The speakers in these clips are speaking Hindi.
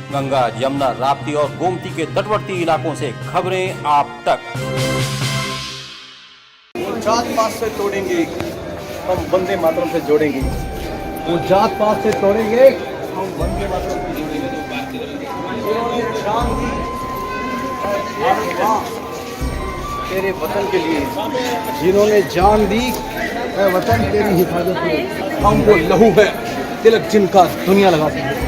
गंगा, यमुना, राप्ती और गोमती के तटवर्ती इलाकों से खबरें आप तक। जात पात से तोड़ेंगे, हम वंदे मातरम से जोड़ेंगे। वो जात पात से तोड़ेंगे, हम वंदे मातरम से जोड़ेंगे। जिन्होंने शान दी तेरे वतन के लिए, जिन्होंने जान दी ऐ वतन तेरी हिफाजत में। हम वो लहू है तिलक जिनका दुनिया लगा सकते।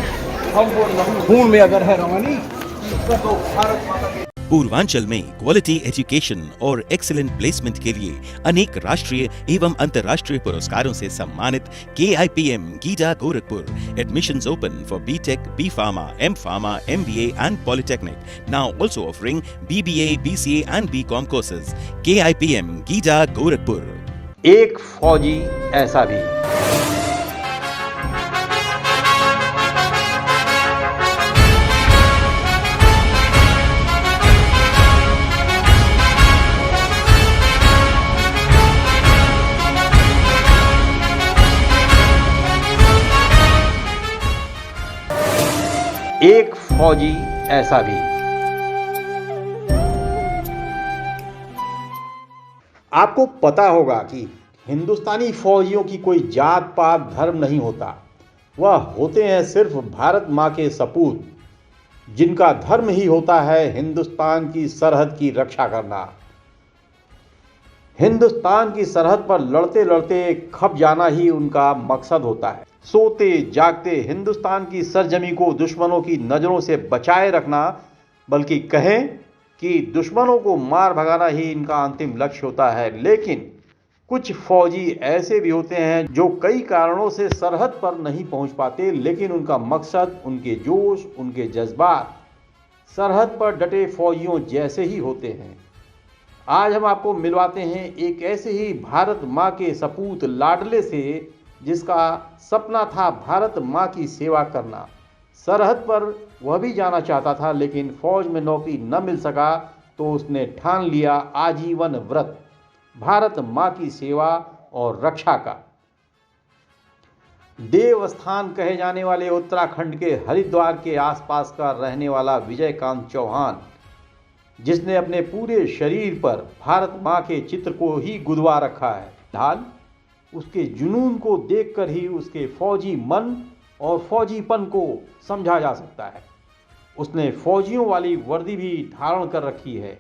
हम वो लहू खून में अगर है रवानी तो भारत माता के। पूर्वांचल में क्वालिटी एजुकेशन और एक्सीलेंट प्लेसमेंट के लिए अनेक राष्ट्रीय एवं अंतर्राष्ट्रीय पुरस्कारों से सम्मानित KIPM GIDA Gorakhpur. Admissions open for BTech, B.Pharma, M.Pharma, MBA and Polytechnic. Now also offering BBA, BCA and BCom courses. KIPM GIDA Gorakhpur. एक फौजी ऐसा भी। एक फौजी ऐसा भी। आपको पता होगा कि हिंदुस्तानी फौजियों की कोई जात पात धर्म नहीं होता। वह होते हैं सिर्फ भारत माँ के सपूत, जिनका धर्म ही होता है हिंदुस्तान की सरहद की रक्षा करना। हिंदुस्तान की सरहद पर लड़ते लड़ते खप जाना ही उनका मकसद होता है। सोते जागते हिंदुस्तान की सरजमी को दुश्मनों की नज़रों से बचाए रखना, बल्कि कहें कि दुश्मनों को मार भगाना ही इनका अंतिम लक्ष्य होता है। लेकिन कुछ फौजी ऐसे भी होते हैं जो कई कारणों से सरहद पर नहीं पहुंच पाते, लेकिन उनका मकसद, उनके जोश, उनके जज्बात सरहद पर डटे फौजियों जैसे ही होते हैं। आज हम आपको मिलवाते हैं एक ऐसे ही भारत माँ के सपूत लाडले से, जिसका सपना था भारत माँ की सेवा करना। सरहद पर वह भी जाना चाहता था, लेकिन फौज में नौकरी न मिल सका तो उसने ठान लिया आजीवन व्रत भारत माँ की सेवा और रक्षा का। देवस्थान कहे जाने वाले उत्तराखंड के हरिद्वार के आसपास का रहने वाला विजयकांत चौहान, जिसने अपने पूरे शरीर पर भारत माँ के चित्र को ही गुदवा रखा है। हाल उसके जुनून को देखकर ही उसके फौजी मन और फौजीपन को समझा जा सकता है। उसने फौजियों वाली वर्दी भी धारण कर रखी है।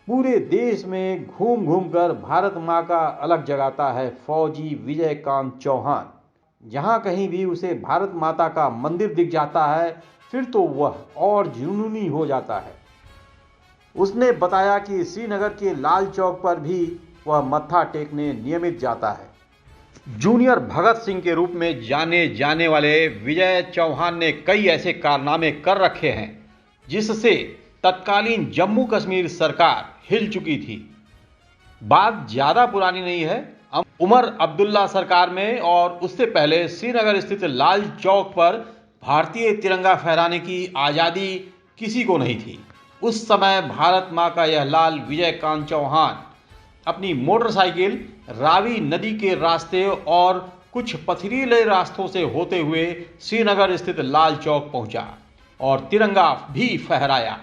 पूरे देश में घूम घूम कर भारत माँ का अलग जगाता है फौजी विजयकांत चौहान। जहाँ कहीं भी उसे भारत माता का मंदिर दिख जाता है, फिर तो वह और जुनूनी हो जाता है। उसने बताया कि श्रीनगर के लाल चौक पर भी वह मत्था टेकने नियमित जाता है। जूनियर भगत सिंह के रूप में जाने जाने वाले विजय चौहान ने कई ऐसे कारनामे कर रखे हैं जिससे तत्कालीन जम्मू कश्मीर सरकार हिल चुकी थी। बात ज़्यादा पुरानी नहीं है। उमर अब्दुल्ला सरकार में और उससे पहले श्रीनगर स्थित लाल चौक पर भारतीय तिरंगा फहराने की आज़ादी किसी को नहीं थी। उस समय भारत माँ का यह लाल विजयकांत चौहान अपनी मोटरसाइकिल रावी नदी के रास्ते और कुछ पथरीले रास्तों से होते हुए श्रीनगर स्थित लाल चौक पहुंचा और तिरंगा भी फहराया।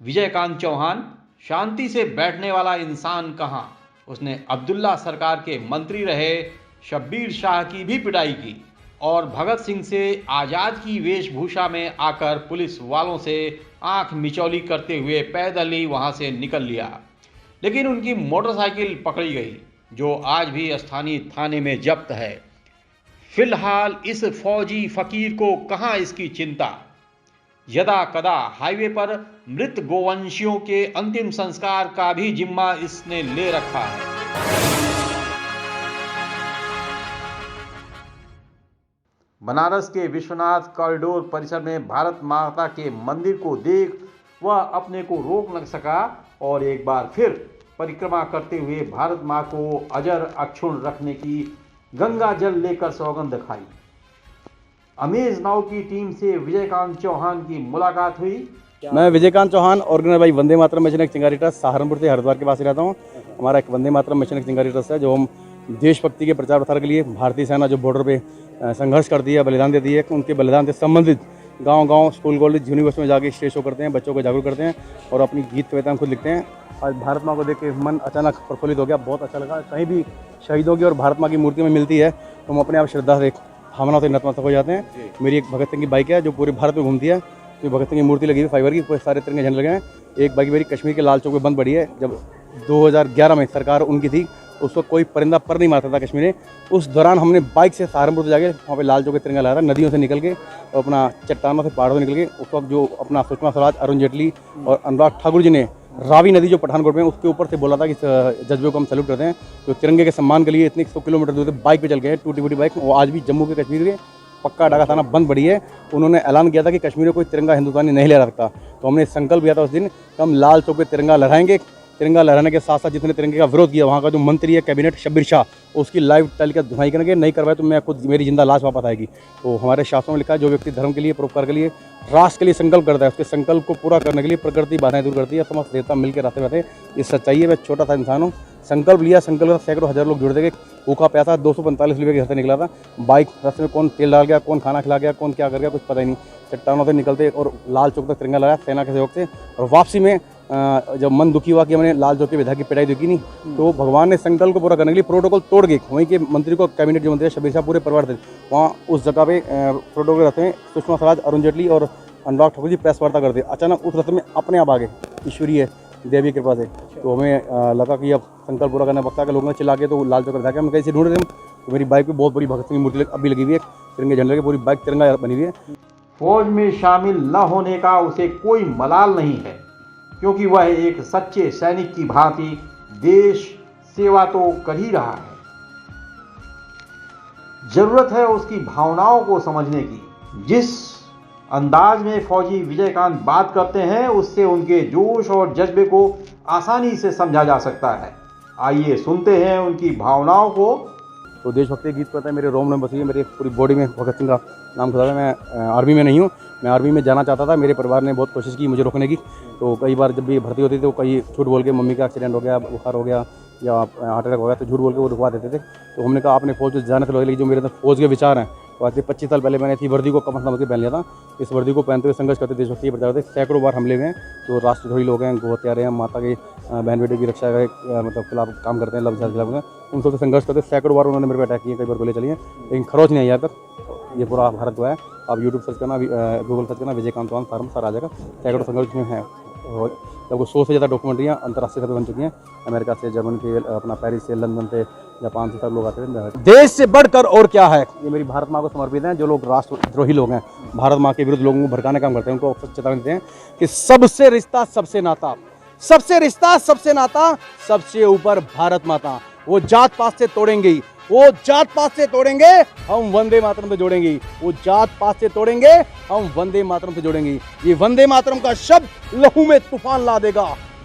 विजयकांत चौहान शांति से बैठने वाला इंसान कहाँ, उसने अब्दुल्ला सरकार के मंत्री रहे शब्बीर शाह की भी पिटाई की और भगत सिंह से आज़ाद की वेशभूषा में आकर पुलिस वालों से आंख मिचौली करते हुए पैदल ही वहां से निकल लिया। लेकिन उनकी मोटरसाइकिल पकड़ी गई, जो आज भी स्थानीय थाने में जब्त है। फिलहाल इस फौजी फकीर को कहाँ इसकी चिंता। यदा कदा हाईवे पर मृत गोवंशियों के अंतिम संस्कार का भी जिम्मा इसने ले रखा है। बनारस के विश्वनाथ कॉरिडोर परिसर में भारत माता के मंदिर को देख वह अपने को रोक न सका और एक बार फिर परिक्रमा करते हुए भारत माँ को अजर अक्षुण रखने की गंगा जल लेकर सौगंध खाई। अमेज नाउ की टीम से विजयकांत चौहान की मुलाकात हुई मैं Vijaykant Chauhan, organiser by Vande Mataram mission Ek Chingari trust, Saharanpur से हरिद्वार के पास रहता हूँ। हमारा एक वंदे मातरम मिशन एक चिंगारी ट्रस्ट है, जो हम देशभक्ति के प्रचार प्रसार के लिए भारतीय सेना जो बॉर्डर पे संघर्ष करती है, बलिदान देती है, उनके बलिदान से संबंधित गांव-गांव, स्कूल कॉलेज, यूनिवर्सिटी में जाके स्टेज शो करते हैं, बच्चों को जागरूक करते हैं और अपनी गीत कविताएं खुद लिखते हैं। आज भारत माँ को देख के मन अचानक प्रफुल्लित हो गया, बहुत अच्छा लगा। कहीं भी शहीदों की और भारत माँ की मूर्ति में मिलती है तो हम अपने आप श्रद्धा से, भावना से नतमस्तक हो जाते हैं। मेरी एक भगत सिंह की बाइक है जो पूरे भारत में घूमती है, तो भगत सिंह की मूर्ति लगी हुई फाइबर की, पूरे सारे तिरंगे झंडे लगे हैं। एक बाइक मेरी कश्मीर के लाल चौक में बंद पड़ी है, जब 2011 में सरकार उनकी थी, उस वक्त कोई परिंदा पर नहीं मारता था कश्मीर में। उस दौरान हमने बाइक से सहारनपुर से जाके वहाँ पे लाल चौक के तिरंगा लगा था, नदियों से निकल के और अपना चट्टानों से, पहाड़ों से निकल के। उस वक्त जो अपना सुषमा स्वराज, अरुण जेटली और अनुराग ठाकुर जी ने रावी नदी जो पठानकोट में, उसके ऊपर से बोला था कि जज्बे को हम सैल्यूट करते हैं। तो तिरंगे के सम्मान के लिए इतने 100 किलोमीटर दूर से बाइक पे चल गए, टूटी फूटी बाइक। वो आज भी जम्मू के कश्मीर के पक्का डाका थाना बंद पड़ी है। उन्होंने ऐलान किया था कि कश्मीर में कोई तिरंगा हिंदुस्तानी नहीं लहरा सकता, तो हमने संकल्प लिया था उस दिन कि हम लाल चौक पे तिरंगा लहराएंगे। तिरंगा लहराने के साथ साथ जितने तिरंगे का विरोध किया, वहाँ का जो मंत्री है कैबिनेट शब्बीर शाह, उसकी लाइव टेल के धुनाई करेंगे। नहीं करवाए तो मैं खुद, मेरी जिंदा लाश वापस आएगी। तो हमारे शास्त्रों में लिखा है, जो व्यक्ति धर्म के लिए, परोपकार के लिए, राष्ट्र के लिए संकल्प करता है, उसके संकल्प को पूरा करने के लिए प्रकृति बाधाएं दूर करती है, समस्त देवता मिलकर रास्ते रहते हैं। ये सच्चाई है। मैं छोटा सा इंसान हूँ, संकल्प लिया, संकल्प का सैकड़ों हजार लोग जुड़ देंगे। भूखा प्यासा 245 रुपये के घर से निकला था, बाइक रास्ते में कौन तेल डाल गया, कौन खाना खिला गया, कौन क्या कर गया, कुछ पता ही नहीं। चट्टानों से निकलते और लाल चौक तक तिरंगा लगाया सेना के सहयोग से। और वापसी में जब मन दुखी हुआ कि हमने लाल चौक के विधायक की पिटाई देखी नहीं, तो भगवान ने संकल्प को पूरा करने के लिए प्रोटोकॉल तोड़ के, वहीं के मंत्री को, कैबिनेट जो मंत्री है शब्बीर शाह, पूरे परिवार थे वहाँ उस जगह पे प्रोटोकॉल रहते हैं। सुषमा स्वराज, अरुण जेटली और अनुराग ठाकुर जी प्रेस वार्ता करते। अचानक उस रस्ते में अपने आप आ गए, ईश्वरीय देवी कृपा से। तो हमें लगा कि अब संकल्प पूरा करना पड़ता है। लोगों ने चिल्ला के तो लाल चौक विधायक हम कैसे ढूंढ रहे थे। तो मेरी बाइक पे बहुत बड़ी भगत सिंह की मूर्ति अभी लगी हुई है, तिरंगे झंडे की पूरी बाइक तिरंगा बनी हुई है। फौज में शामिल न होने का उसे कोई मलाल नहीं है, क्योंकि वह एक सच्चे सैनिक की भांति देश सेवा तो कर ही रहा है। जरूरत है उसकी भावनाओं को समझने की। जिस अंदाज में फौजी विजयकांत बात करते हैं, उससे उनके जोश और जज्बे को आसानी से समझा जा सकता है। आइए सुनते हैं उनकी भावनाओं को। तो देशभक्ति गीत पता है मेरे रोम में बसी है, मेरी पूरी बॉडी में भगत सिंह का नाम खुदा है। मैं आर्मी में नहीं हूँ, मैं आर्मी में जाना चाहता था। मेरे परिवार ने बहुत कोशिश की मुझे रोकने की। तो कई बार जब भी भर्ती होती थी तो कई झूठ बोल के, मम्मी का एक्सीडेंट हो गया, बुखार हो गया या हार्ट अटैक हो गया, तो झूठ बोल के वो रुकवा देते थे। तो हमने कहा आपने फौज में जाने से लगे, जो मेरे अंदर फौज के विचार हैं, तो आज से 25 साल पहले मैंने थी वर्दी को कमर समझ के पहन लिया था। इस वर्दी को पहनते हुए संघर्ष करते, देशभक्ति प्रचार करते। सैकड़ों बार हमले में जो राष्ट्रद्रोही लोग हैं, गो हत्यारे हैं, माता के बहन बेटे की रक्षा का मतलब खिलाफ काम करते हैं, लफ्ज़ के खिलाफ, उन सबसे संघर्ष करते। सैकड़ों बार उन्होंने मेरे पे अटैक किए, कई बार गोले चली हैं, लेकिन खरोच नहीं आई अब तक। ये पूरा भारत जो है, आप यूट्यूब सर्च करना, गूगल सर्च करना, विजयकांत चौहान फार्म सारा आ जाएगा। सैकड़ों संघर्ष में है। लगभग 100 से ज़्यादा डॉक्यूमेंट्रियाँ अंतर्राष्ट्रीय सभी बन चुकी हैं। अमेरिका से, जर्मनी से, अपना पेरिस से, लंदन से, जापान से सब लोग आते हैं। देश से बढ़कर और क्या है, ये मेरी भारत माँ को समर्पित है। जो लोग राष्ट्रद्रोही लोग हैं, भारत माँ के विरुद्ध लोगों को भड़काने का काम करते हैं, उनको चेतावनी देते हैं कि सबसे रिश्ता सबसे नाता, सबसे रिश्ता सबसे नाता, सबसे ऊपर भारत माता। वो जात पात से तोड़ेंगे, वो जात पात से तोड़ेंगे, हम वंदे मातरम से जोड़ेंगे। वो जात पात से तोड़ेंगे, हम वंदे मातरम से जोड़ेंगे। ये वंदे मातरम का शब्द लहू में तूफान ला देगा।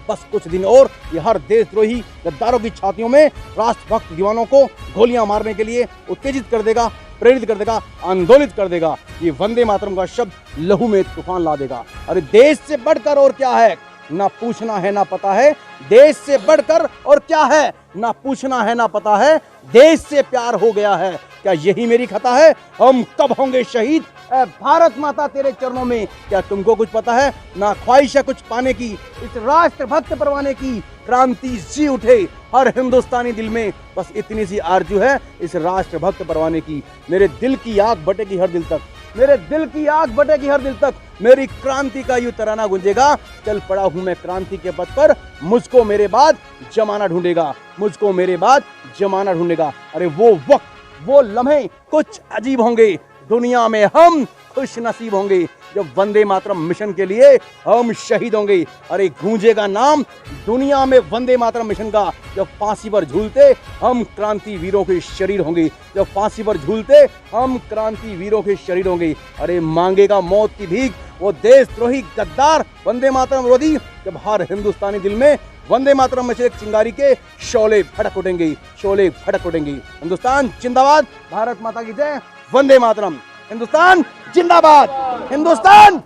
बस कुछ दिन और ये हर देशद्रोही गद्दारों की छातियों में राष्ट्रभक्त दीवानों को गोलियां मारने के लिए उत्तेजित कर देगा, प्रेरित कर देगा, आंदोलित कर देगा। ये वंदे मातरम का शब्द लहू में तूफान ला देगा। अरे देश से बढ़कर और क्या है, ना पूछना है ना पता है। देश से बढ़कर और क्या है, ना पूछना है ना पता है। देश से प्यार हो गया है, क्या यही मेरी खता है। हम कब होंगे शहीद, ऐ भारत माता तेरे चरणों में, क्या तुमको कुछ पता है। ना ख्वाहिश है कुछ पाने की, इस राष्ट्र भक्त परवाने की। क्रांति जी उठे हर हिंदुस्तानी दिल में, बस इतनी सी आरजू है इस राष्ट्र भक्त परवाने की। मेरे दिल की आग बटेगी हर दिल तक, मेरे दिल की आग बटेगी हर दिल तक। मेरी क्रांति का यूं तराना गूंजेगा, चल पड़ा हूं मैं क्रांति के पथ पर। मुझको मेरे बाद जमाना ढूंढेगा, मुझको मेरे बाद जमाना ढूंढेगा। अरे वो वक्त, वो लम्हे कुछ अजीब होंगे, दुनिया में हम खुश नसीब होंगे जब वंदे मातरम मिशन के लिए हम शहीद होंगे। अरे गूंजेगा नाम दुनिया में वंदे मातरम मिशन का, जब फांसी पर झूलते हम क्रांति वीरों के शरीर होंगे। जब फांसी पर झूलते हम क्रांति वीरों के शरीर होंगे। अरे मांगेगा मौत की भीख वो देशद्रोही गद्दार वंदे मातरम विरोधी, जब हर हिंदुस्तानी दिल में वंदे मातरम में से एक चिंगारी के शोले फटक उठेंगे, शोले फटक उठेंगे। हिंदुस्तान जिंदाबाद, भारत माता की जय, वंदे मातरम। हिंदुस्तान जिंदाबाद, हिंदुस्तान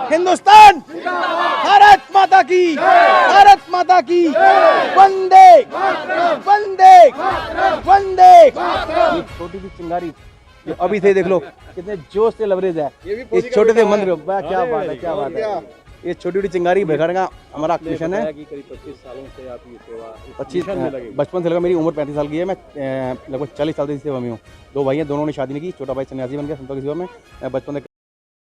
हिंदुस्तान, भारत माता की, भारत माता की, वंदे वंदे वंदे। ये छोटी सी चिंगारी जो अभी थे, देख लो कितने जोश से लबरेज है। ये छोटे से मंदिर, वाह क्या बात है, क्या बात है। ये छोटी छोटी चिंगारी बिखरना हमारा मिशन है। 25 सालों से आप ये सेवा 25 बचपन से लगा, मेरी उम्र 35 साल की है। मैं लगभग 40 साल से सेवा में हूँ। 2 भाई हैं, दोनों ने शादी नहीं की। छोटा भाई सन्यासी बन गया संतों की सेवा में। मैं बचपन